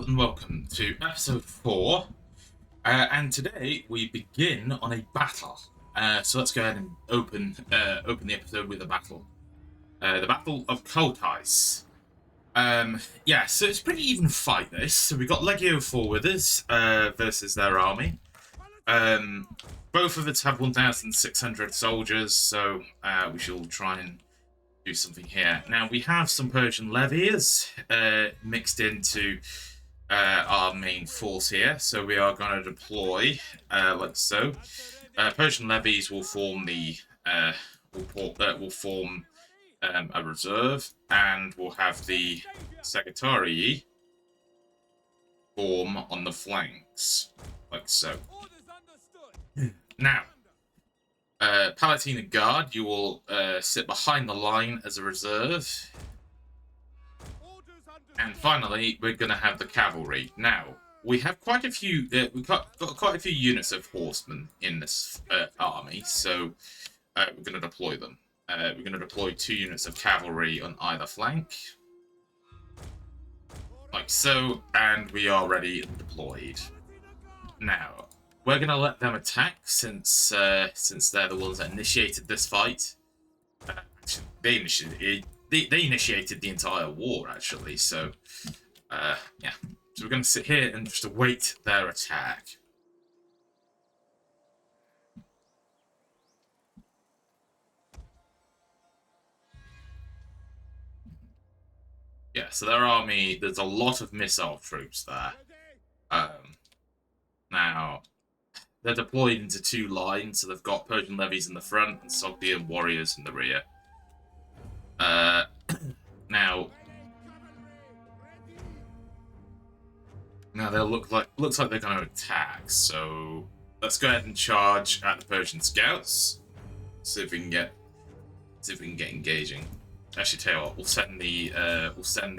and welcome to episode 4. And today we begin on a battle. So let's go ahead and open the episode with a battle. The Battle of Koltais. Yeah, so it's a pretty even fight, this. So we've got Legio 4 with us versus their army. Both of us have 1,600 soldiers, so we shall try and do something here. Now, we have some Persian leviers mixed into our main force here, so we are going to deploy like so. Persian levies will form the will form a reserve, and we'll have the Secretary form on the flanks, like so. Now, Palatina Guard, you will sit behind the line as a reserve. And finally, we're going to have the cavalry. Now, we have quite a few. We've got quite a few units of horsemen in this army, so we're going to deploy them. We're going to deploy 2 units of cavalry on either flank, like so, and we are ready and deployed. Now, we're going to let them attack since they're the ones that initiated this fight. Actually, they initiated the entire war, actually, so, yeah. So we're going to sit here and just await their attack. Yeah, so their army, there's a lot of missile troops there. Now, they're deployed into 2 lines, so they've got Persian levies in the front and Sogdian warriors in the rear. Now they looks like they're going to attack. So let's go ahead and charge at the Persian scouts. See if we can get engaging. Actually, tell you what, we'll send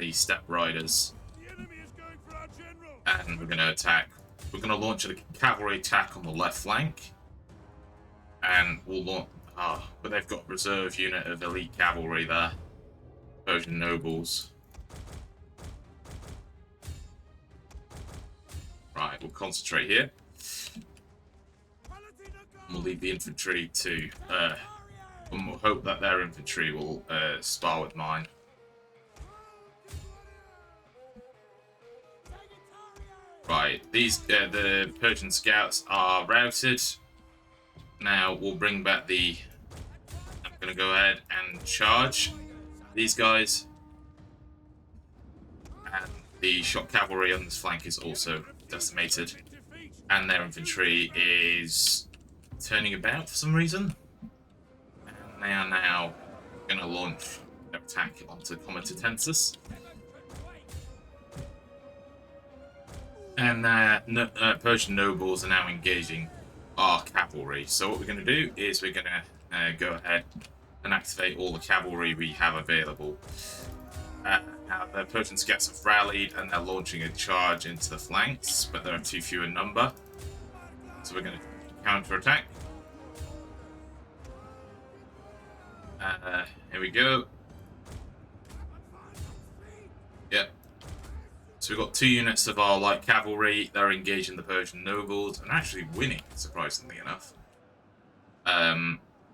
the step riders, and we're going to attack. We're going to launch a cavalry attack on the left flank, and we'll launch. But they've got reserve unit of elite cavalry there, Persian nobles. Right, we'll concentrate here. We'll leave the infantry to, and we'll hope that their infantry will spar with mine. Right, the Persian scouts are routed. Now we'll bring back the. I'm gonna go ahead and charge these guys, and the shock cavalry on this flank is also decimated, and their infantry is turning about for some reason, and they are now going to launch their attack onto Comitatensis. And Persian nobles are now engaging our cavalry. So what we're going to do is we're going to go ahead and activate all the cavalry we have available. Now, the Persian scouts have rallied and they're launching a charge into the flanks, but there are too few in number. So we're going to counter-attack. Here we go. Yep. So we've got 2 units of our light cavalry. They're engaging the Persian nobles and actually winning, surprisingly enough.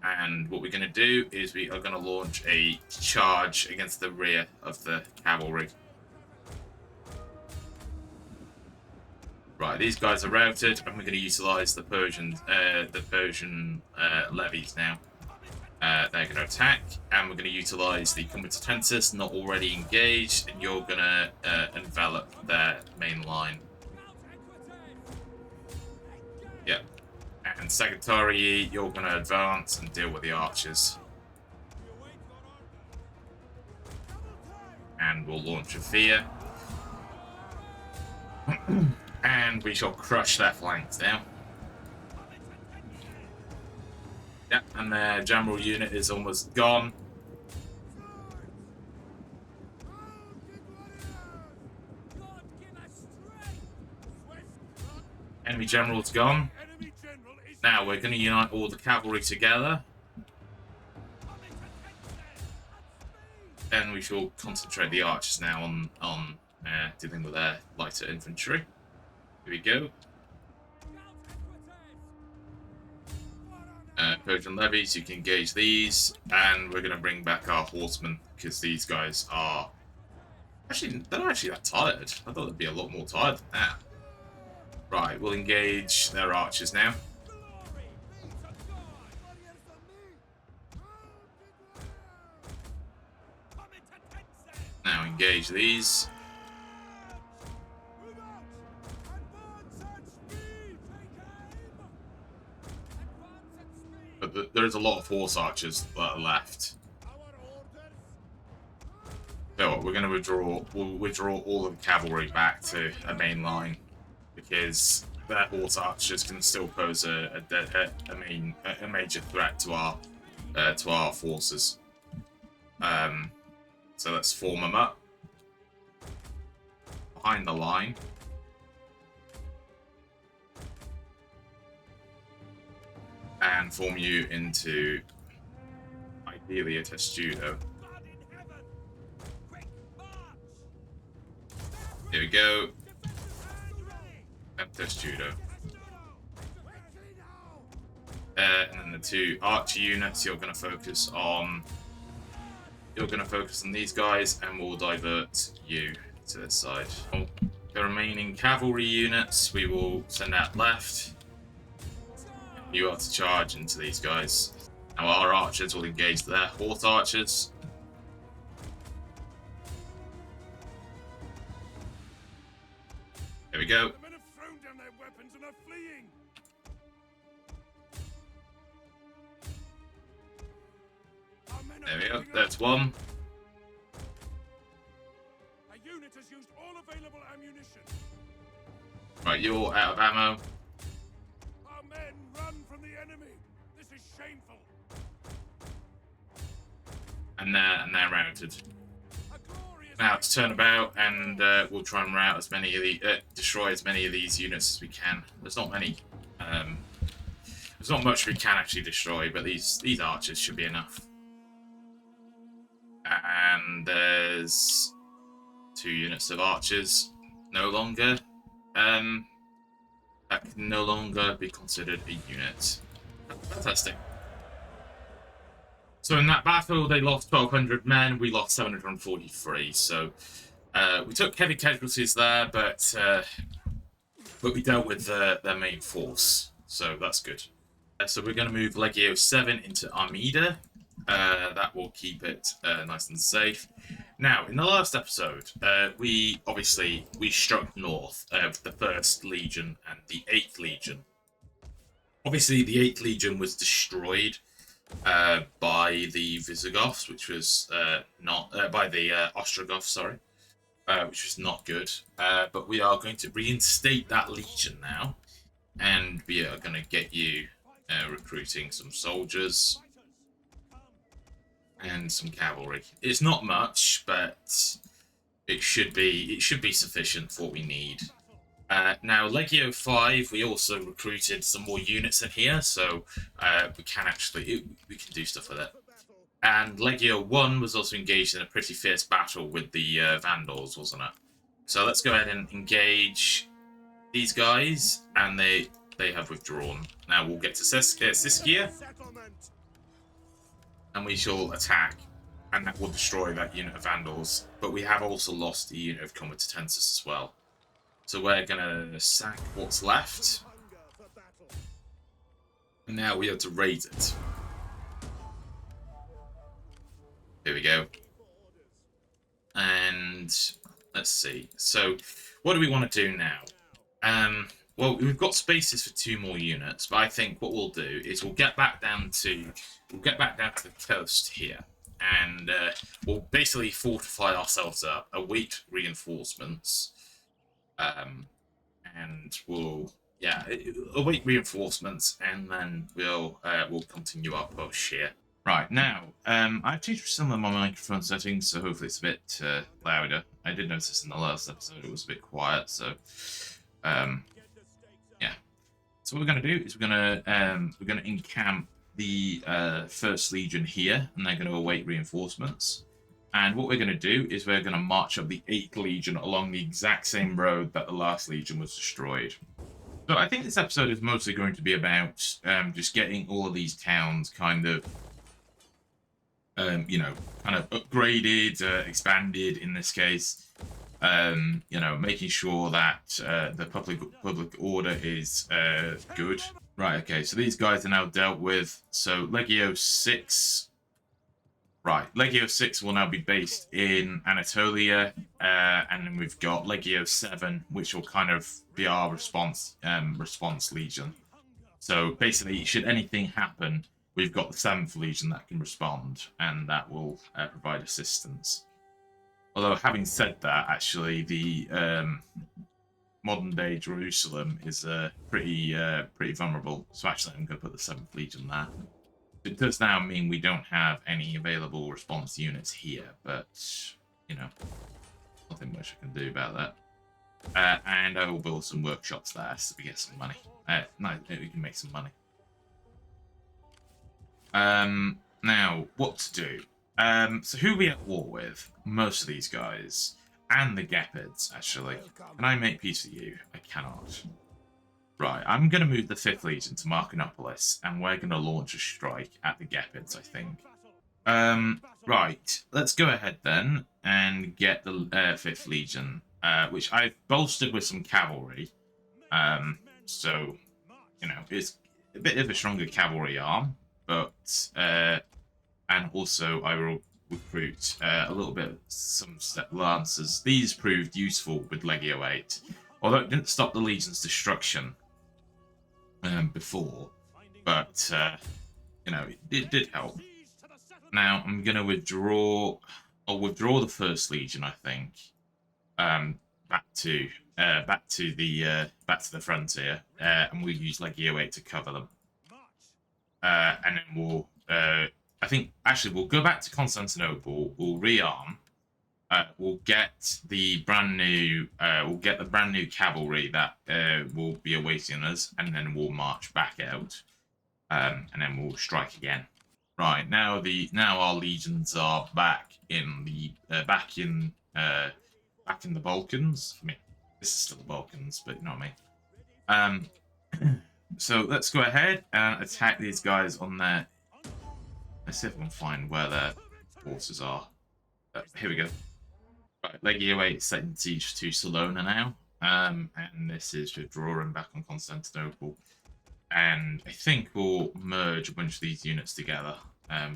And what we're going to do is we are going to launch a charge against the rear of the cavalry. Right, these guys are routed, and we're going to utilize the Persian levies now. They're going to attack, and we're going to utilize the Comitatensis not already engaged, and you're going to envelop their main line. Yep. And Secretary, you're going to advance and deal with the archers. And we'll launch a fear. And we shall crush their flanks now. Yep, and their general unit is almost gone. Enemy general's gone. Now we're going to unite all the cavalry together. And we shall concentrate the archers now on dealing with their lighter infantry. Here we go. Persian levies, you can engage these, and we're going to bring back our horsemen, because these guys are... Actually, they're not actually that tired. I thought they'd be a lot more tired than that. Right, we'll engage their archers now. Now engage these. But there is a lot of horse archers that are left. So what, we're going to withdraw. We'll withdraw all of the cavalry back to a main line, because their horse archers can still pose a major threat to our forces. So let's form them up behind the line. And form you into, ideally, a testudo. Here we go. And testudo. And then the two archer units, you're going to focus on. You're going to focus on these guys, and we'll divert you to this side. The remaining cavalry units, we will send out left. You are to charge into these guys. Now our archers will engage their horse archers. There we go. The men have thrown down their weapons and are fleeing. There we go. That's one. A unit has used all available ammunition. Right, you're out of ammo. Our men run from the enemy. This is shameful. And they're routed. Now let's turn about, and we'll try and rout as many of the destroy as many of these units as we can. There's not many. There's not much we can actually destroy, but these archers should be enough. And there's 2 units of archers no longer. That can no longer be considered a unit. Fantastic. So in that battle, they lost 1,200 men. We lost 743. So we took heavy casualties there, but we dealt with their main force. So that's good. So we're going to move Legio 7 into Armida. That will keep it nice and safe. Now, in the last episode, we struck north of the 1st Legion and the 8th Legion. Obviously, the 8th Legion was destroyed by the Visigoths, which was not by the Ostrogoths, sorry, which was not good. But we are going to reinstate that legion now, and we are going to get you recruiting some soldiers and some cavalry. It's not much, but it should be sufficient for what we need. Now, Legio 5, we also recruited some more units in here, so we can do stuff with it. And Legio 1 was also engaged in a pretty fierce battle with the Vandals, wasn't it? So let's go ahead and engage these guys, and they have withdrawn. Now we'll get to Siskia, and we shall attack, and that will destroy that unit of Vandals. But we have also lost the unit of Comitatensis as well. So we're going to sack what's left. And now we have to raid it. Here we go. And let's see. So what do we want to do now? Well, we've got spaces for 2 more units, but I think what we'll do is we'll get back down to the coast here, and we'll basically fortify ourselves up, await reinforcements. And we'll await reinforcements, and then we'll continue our push here. Right, now I've changed some of my microphone settings, so hopefully it's a bit louder. I did notice in the last episode it was a bit quiet, so yeah. So what we're gonna do is we're gonna encamp the 1st Legion here, and they're gonna await reinforcements. And what we're going to do is we're going to march up the 8th Legion along the exact same road that the last Legion was destroyed. So I think this episode is mostly going to be about just getting all of these towns kind of, you know, kind of upgraded, expanded in this case. You know, making sure that the public order is good. Right, okay, so these guys are now dealt with. So Legio 6... Right, Legio 6 will now be based in Anatolia, and then we've got Legio 7, which will kind of be our response legion. So basically, should anything happen, we've got the 7th Legion that can respond, and that will provide assistance. Although, having said that, actually, the modern-day Jerusalem is pretty vulnerable. So actually, I'm going to put the 7th Legion there. It does now mean we don't have any available response units here, but, you know, nothing much I can do about that. And I will build some workshops there so we get some money. No, we can make some money. Now, what to do? So who are we at war with? Most of these guys. And the Gepids, actually. Can I make peace with you? I cannot. Right, I'm going to move the 5th Legion to Markinopolis, and we're going to launch a strike at the Gepids, I think. Right, let's go ahead then and get the 5th Legion, which I've bolstered with some cavalry. So, you know, it's a bit of a stronger cavalry arm, but, and also I will recruit a little bit of some lancers. These proved useful with Legio 8, although it didn't stop the Legion's destruction before, but you know, it did help. Now I'm gonna withdraw. I'll withdraw the 1st Legion, I think, back to the frontier, and we'll use Legio 8 to cover them. And then we'll, I think, actually, we'll go back to Constantinople. We'll rearm. We'll get the brand new cavalry that will be awaiting us, and then we'll march back out, and then we'll strike again. Right, now our legions are back in the Balkans. I mean, this is still the Balkans, but you know what I mean. So let's go ahead and attack these guys on their. Let's see if I can find where their forces are. Here we go. Right, Legio 8 setting siege to Salona now, and this is withdrawing back on Constantinople. And I think we'll merge a bunch of these units together,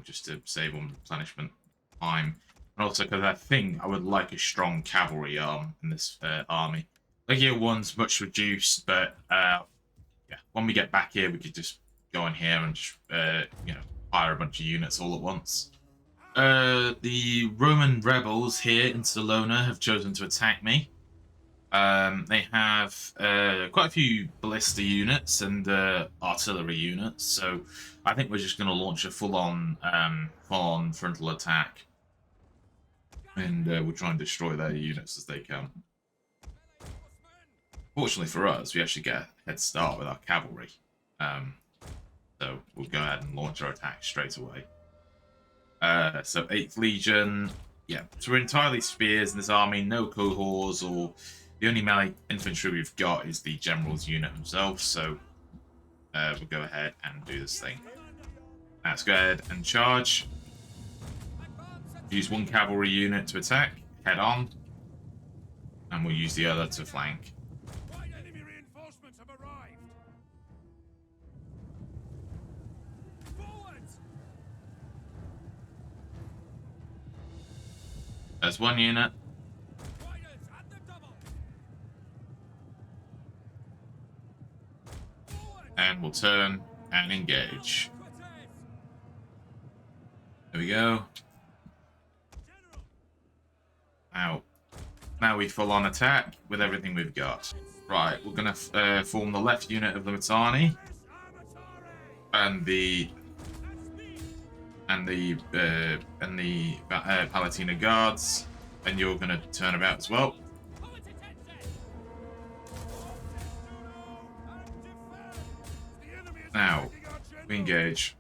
just to save on replenishment time. And also because I think I would like a strong cavalry arm in this army. Legio 1's much reduced, but yeah, when we get back here, we could just go in here and just, you know, fire a bunch of units all at once. The Roman rebels here in Salona have chosen to attack me. They have quite a few ballista units and artillery units, so I think we're just going to launch a full-on frontal attack, and we'll try and destroy their units as they come. Fortunately for us, we actually get a head start with our cavalry, so we'll go ahead and launch our attack straight away. So 8th Legion, yeah, so we're entirely spears in this army, no cohorts, or the only melee infantry we've got is the general's unit himself, so we'll go ahead and do this thing. Let's go ahead and charge. Use one cavalry unit to attack, head on, and we'll use the other to flank. Enemy reinforcements have arrived. Forwards! There's one unit. And we'll turn and engage. There we go. Now we full on attack with everything we've got. Right, we're gonna form the left unit of the Mittani and the Palatina guards, and you're gonna turn about as well. Now we engage.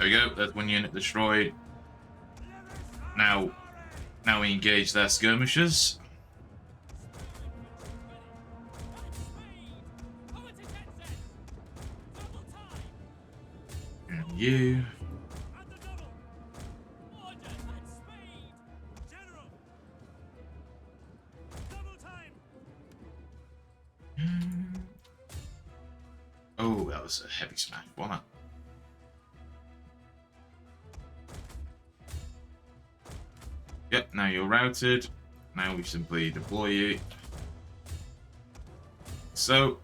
There we go. There's one unit destroyed. Now we engage their skirmishers. And you. Oh, that was a heavy smash, wasn't it? Yep, now you're routed. Now we simply deploy you. So.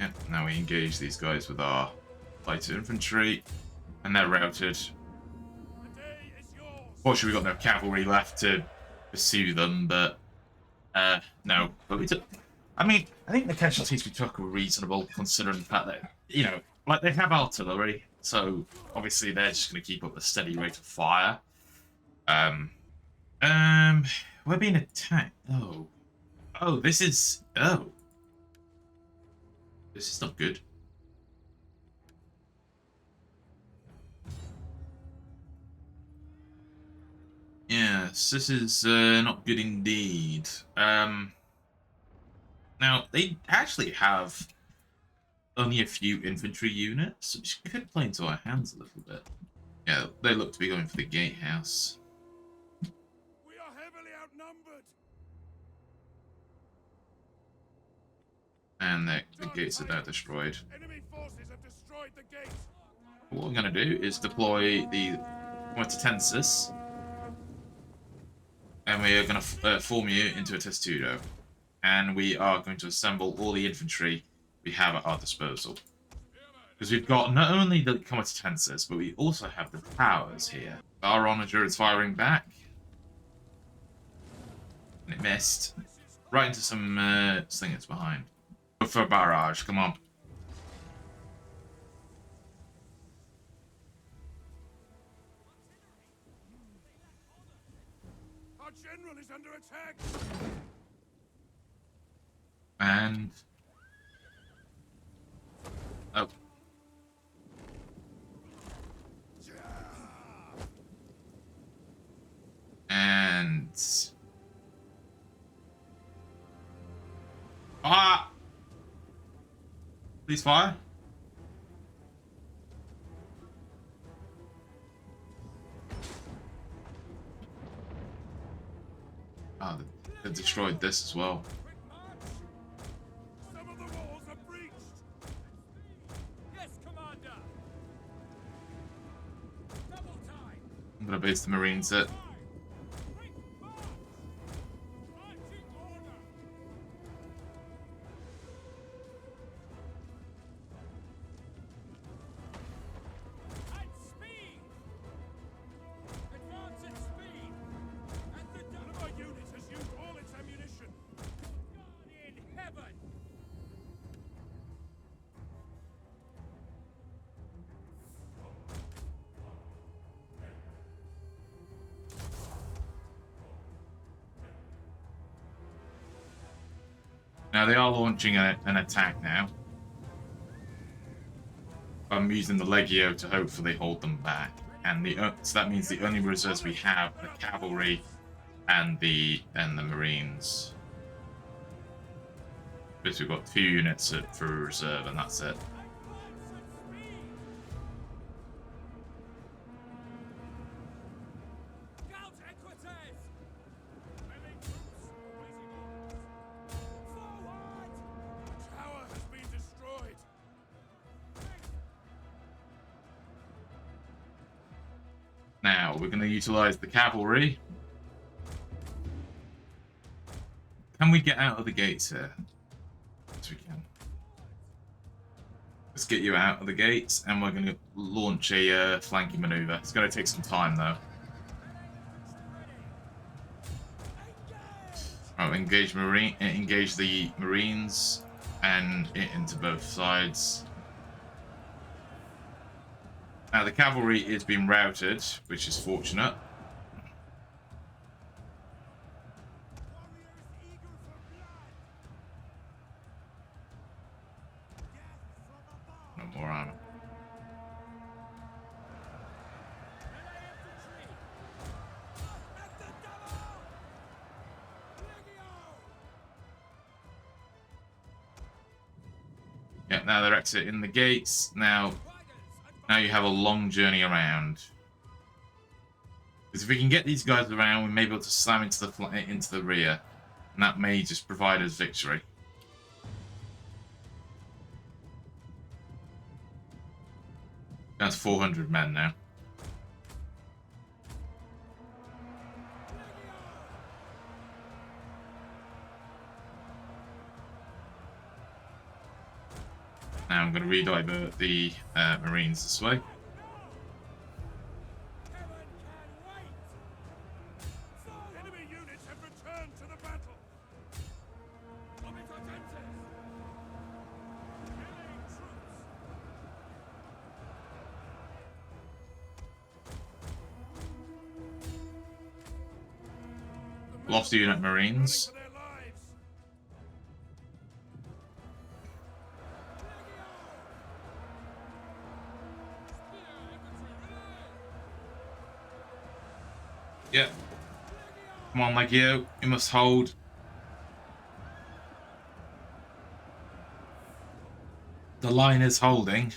Yep, now we engage these guys with our lighter infantry. And they're routed. Fortunately, we've got no cavalry left to pursue them, but no. But we took. I mean, I think the casualties we took were reasonable, considering the fact that, you know, like they have artillery, so obviously they're just going to keep up a steady rate of fire. We're being attacked. Oh, this is not good. Yes, this is not good indeed. Now, they actually have only a few infantry units, which could play into our hands a little bit. Yeah, they look to be going for the gatehouse. We are heavily outnumbered. And the gates are now destroyed. Enemy forces have destroyed the gates. What we're going to do is deploy the Quintensis, and we are going to form you into a testudo. And we are going to assemble all the infantry we have at our disposal. Because we've got not only the Quintensis, but we also have the towers here. Our onager is firing back. And it missed. Right into some slingers behind. Go for a barrage, come on. Our general is under attack. And... oh. And... ah! Please fire. Oh, they destroyed this as well. Some of the walls are breached. Yes, Commander. Double time. I'm gonna base the Marines at. Now they are launching an attack now. I'm using the Legio to hopefully hold them back, and so that means the only reserves we have are the cavalry and the Marines. Because we've got 2 units for reserve, and that's it. Now, we're going to utilize the cavalry. Can we get out of the gates here? Yes, we can. Let's get you out of the gates, and we're going to launch a flanking maneuver. It's going to take some time, though. Right, engage the Marines, and into both sides. Now, the cavalry is being routed, which is fortunate. more armor. Yeah, now they're exiting the gates. Now you have a long journey around. Because if we can get these guys around, we may be able to slam into the rear, and that may just provide us victory. That's 400 men now. Now I'm going to redivert the Marines this way. Enemy units have returned to the battle. Lost unit Marines. Yeah. Come on, Legio. You must hold. The line is holding.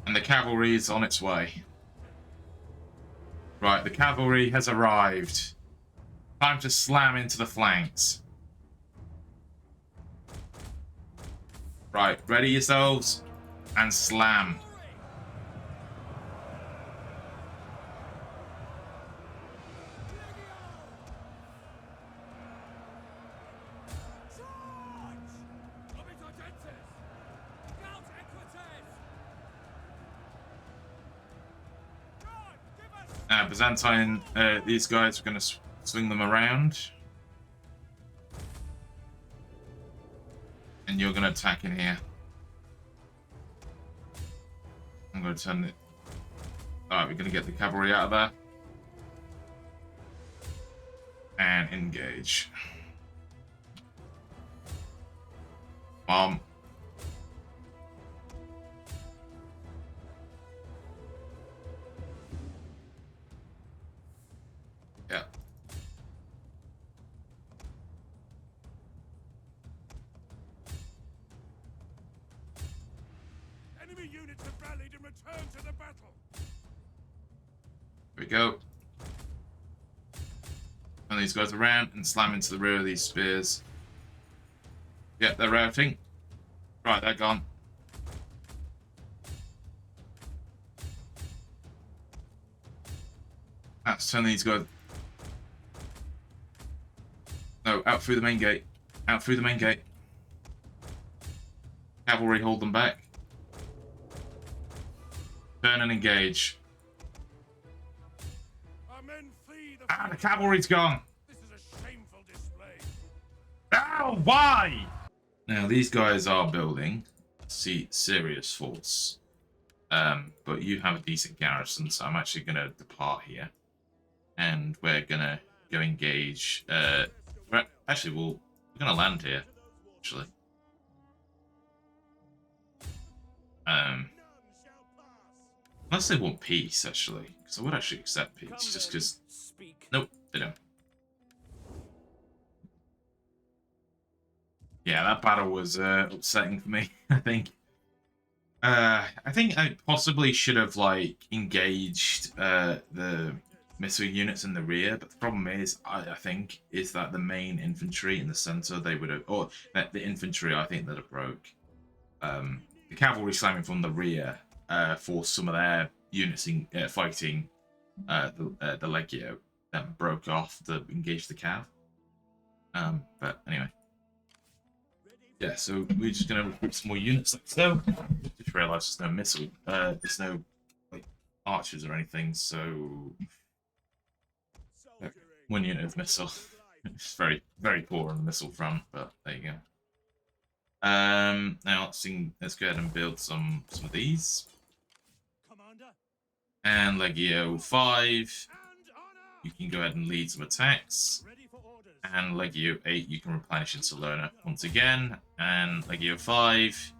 And the cavalry is on its way. Right, the cavalry has arrived. Time to slam into the flanks. Right, ready yourselves. And slam. Byzantine, these guys are going to swing them around. And you're going to attack in here. I'm going to turn it... Alright, we're going to get the cavalry out of there. And engage. Bomb. Yeah. Enemy units have rallied and returned to the battle. Here we go. Turn these guys around and slam into the rear of these spears. Yeah, they're routing. Right, they're gone. Let's turn these guys... No, out through the main gate. Out through the main gate. Cavalry, hold them back. Turn and engage. Our men flee The cavalry's gone. This is a shameful display. Ow, why? Now, these guys are building serious force. But you have a decent garrison, so I'm actually going to depart here. And we're going to go engage... Actually, we're going to land here, actually. Unless they want peace, actually. Because I would actually accept peace, just because... Nope, they don't. Yeah, that battle was upsetting for me, I think. I think I possibly should have, like, engaged the missile units in the rear, but the problem is, I think, is that the main infantry in the center, they would have... Or the infantry, I think, that have broke. The cavalry slamming from the rear forced some of their units in, fighting the Legio that broke off to engage the cav. But anyway. Yeah, so we're just going to recruit some more units like so. Just realised there's no missile, there's no like archers or anything, so... One unit of missile. It's very, very poor on the missile front, but there you go. Now let's go ahead and build some of these. And Legio 5, you can go ahead and lead some attacks. And Legio 8, you can replenish in Salona once again. And Legio 5,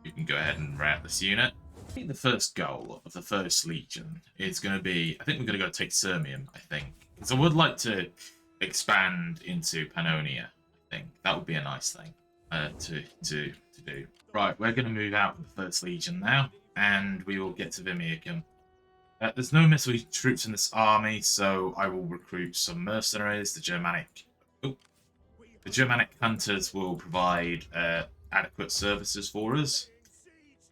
You can go ahead and rout this unit. I think the first goal of the first Legion is going to be, I think we're going to go take Sirmium, I think. Because I would like to expand into Pannonia, I think. That would be a nice thing to do. Right, we're going to move out with the first Legion now, and we will get to Vimiacum. There's no military troops in this army, so I will recruit some mercenaries. The Germanic hunters will provide adequate services for us.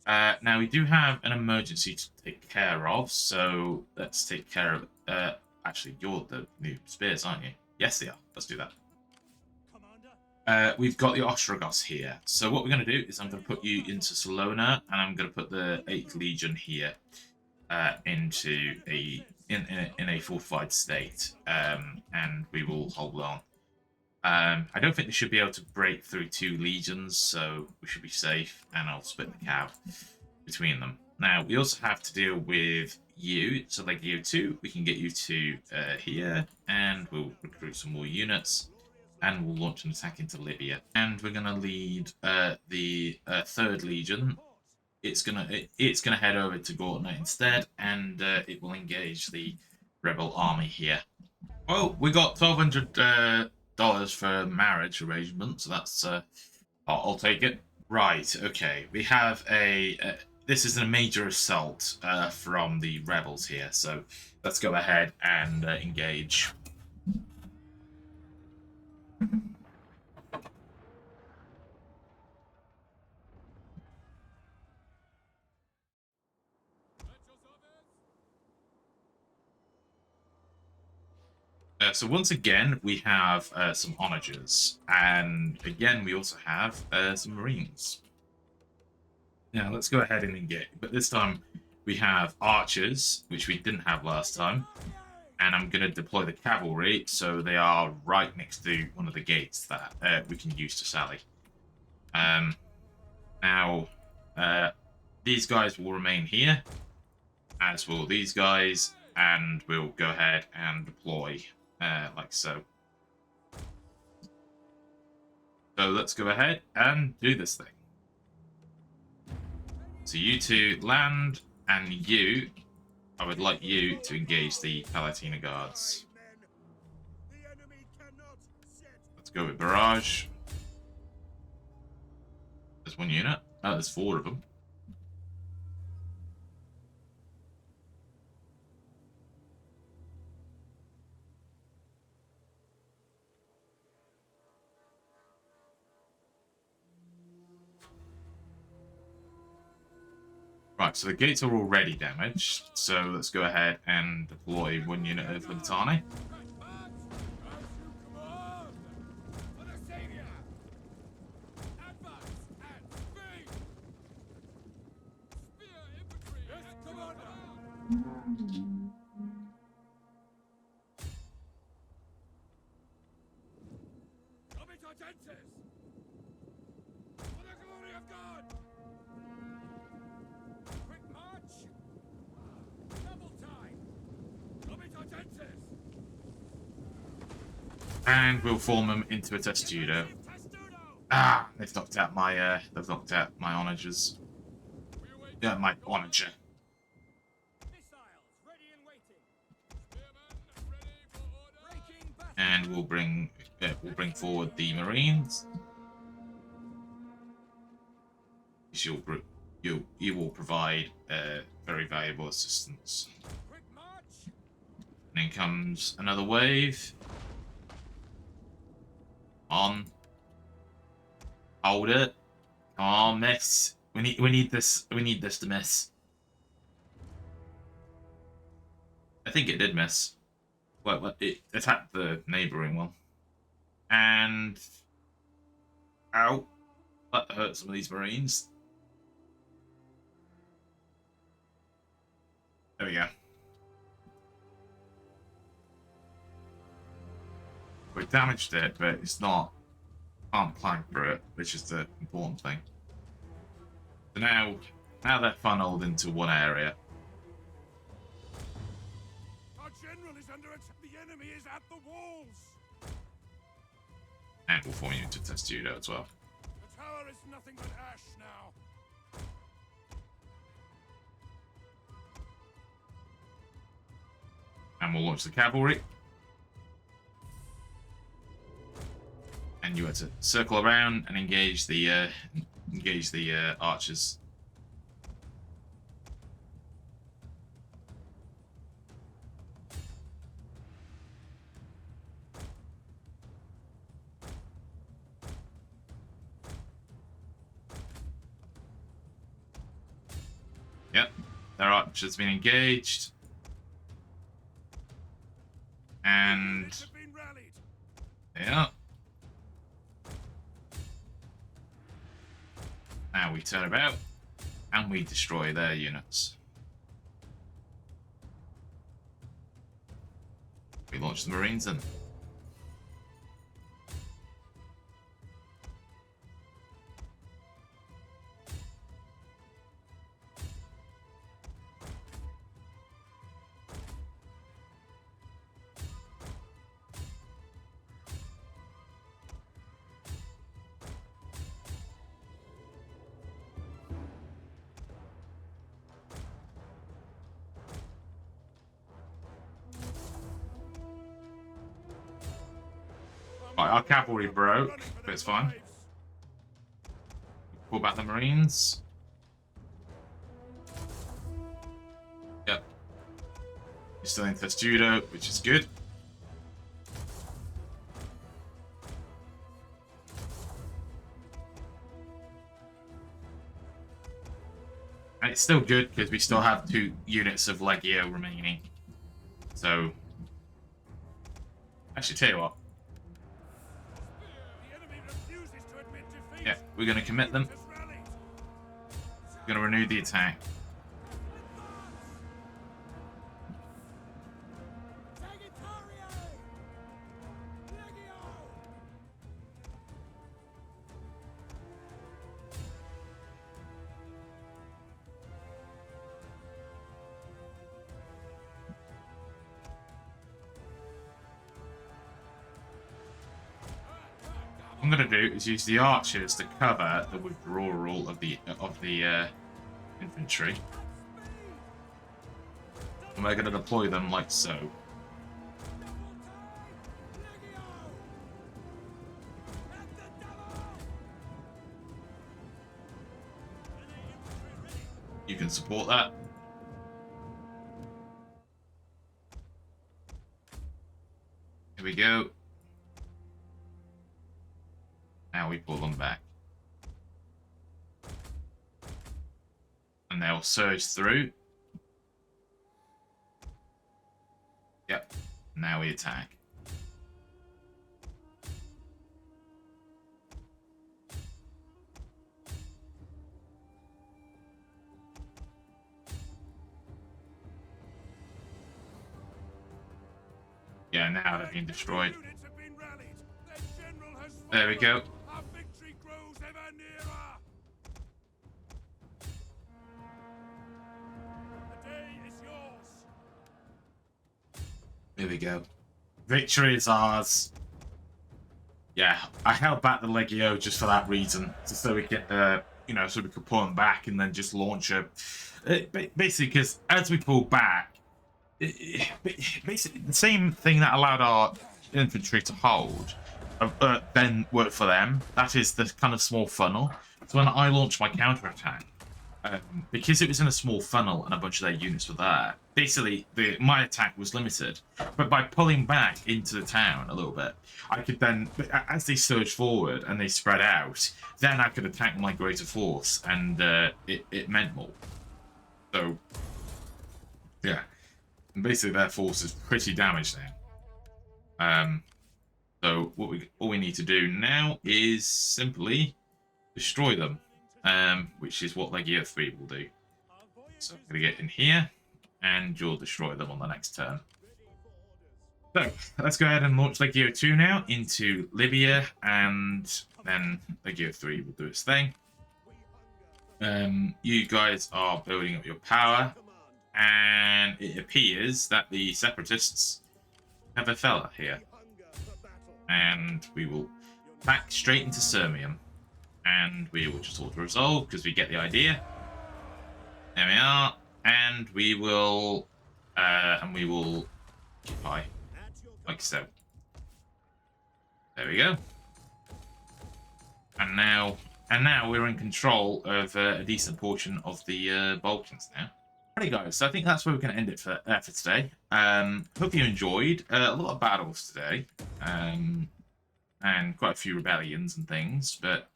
Now, we do have an emergency to take care of, so let's take care of it. Actually, you're the new spears, aren't you? Yes, they are. Let's do that. We've got the Ostrogos here. So what we're going to do is I'm going to put you into Salona, and I'm going to put the 8th Legion here into in a fortified state, and we will hold on. I don't think they should be able to break through 2 legions, so we should be safe, and I'll split the cab between them. Now, we also have to deal with you, so like you 2, we can get you to here, and we'll recruit some more units, and we'll launch an attack into Libya. And we're going to lead the 3rd Legion. It's gonna head over to Gortna instead, and it will engage the rebel army here. Well, we got $1,200 for marriage arrangement, so that's I'll take it. Right, okay. We have this is a major assault from the rebels here, so let's go ahead and engage. So once again, we have some onagers, and again, we also have some marines. Now, let's go ahead and engage, but this time we have archers, which we didn't have last time, and I'm going to deploy the cavalry, so they are right next to one of the gates that we can use to sally. Now, these guys will remain here, as will these guys, and we'll go ahead and deploy like so. So let's go ahead and do this thing. So you 2 land, and you, I would like you to engage the Palatina guards. Let's go with barrage. There's 1 unit. Oh, there's 4 of them. Right, so the gates are already damaged, so let's go ahead and deploy 1 unit of Lantani. And we'll form them into a testudo. Ah, they've knocked out my onagers. Yeah, my onager. And we'll bring forward the marines. You will provide very valuable assistance. And then comes another wave. On. Hold it. Come on, miss. We need this to miss. I think it did miss. Well, it attacked the neighboring one. And ow. That hurt some of these marines. There we go. We damaged it, but it's not. Can't climb through it, which is the important thing. So now they're funneled into one area. Our general is under attack. The enemy is at the walls. And we'll form you into Testudo as well. The tower is nothing but ash now. And we'll launch the cavalry. And you have to circle around and engage the archers. Yep, their archer's been engaged. And yeah. Now we turn about and we destroy their units. We launch the Marines in. Right, our cavalry broke, but it's fine. Pull back the Marines. Yep. You're still in Testudo, which is good. And it's still good because we still have 2 units of Legio remaining. So, actually, tell you what. Yeah, we're going to commit them. We're going to renew the attack. What I'm going to do is use the archers to cover the withdrawal of the infantry. And we're going to deploy them like so. You can support that. Here we go. Now we pull them back. And they'll surge through. Yep. Now we attack. Yeah, now they've been destroyed. There we go. Here we go. Victory is ours. Yeah, I held back the Legio just for that reason, just so we get, so we could pull them back and then just launch a. Basically, because as we pull back, basically the same thing that allowed our infantry to hold, then worked for them. That is the kind of small funnel. So when I launched my counterattack, because it was in a small funnel and a bunch of their units were there, basically my attack was limited. But by pulling back into the town a little bit, I could then, as they surged forward and they spread out, then I could attack my greater force, and it meant more. So, yeah. And basically their force is pretty damaged now. So all we need to do now is simply destroy them. Which is what Legio 3 will do. So I'm going to get in here, and you'll destroy them on the next turn. So, let's go ahead and launch Legio 2 now into Libya, and then Legio 3 will do its thing. You guys are building up your power, and it appears that the Separatists have a fella here. And we will back straight into Sirmium. And we will just auto-resolve, because we get the idea. There we are. And we will occupy, like so. There we go. And now we're in control of a decent portion of the Balkans now. Alrighty, guys. So I think that's where we're going to end it for today. Hope you enjoyed. A lot of battles today, and quite a few rebellions and things. But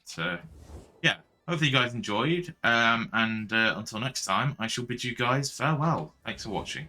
yeah, hopefully you guys enjoyed. And until next time, I shall bid you guys farewell. Thanks for watching.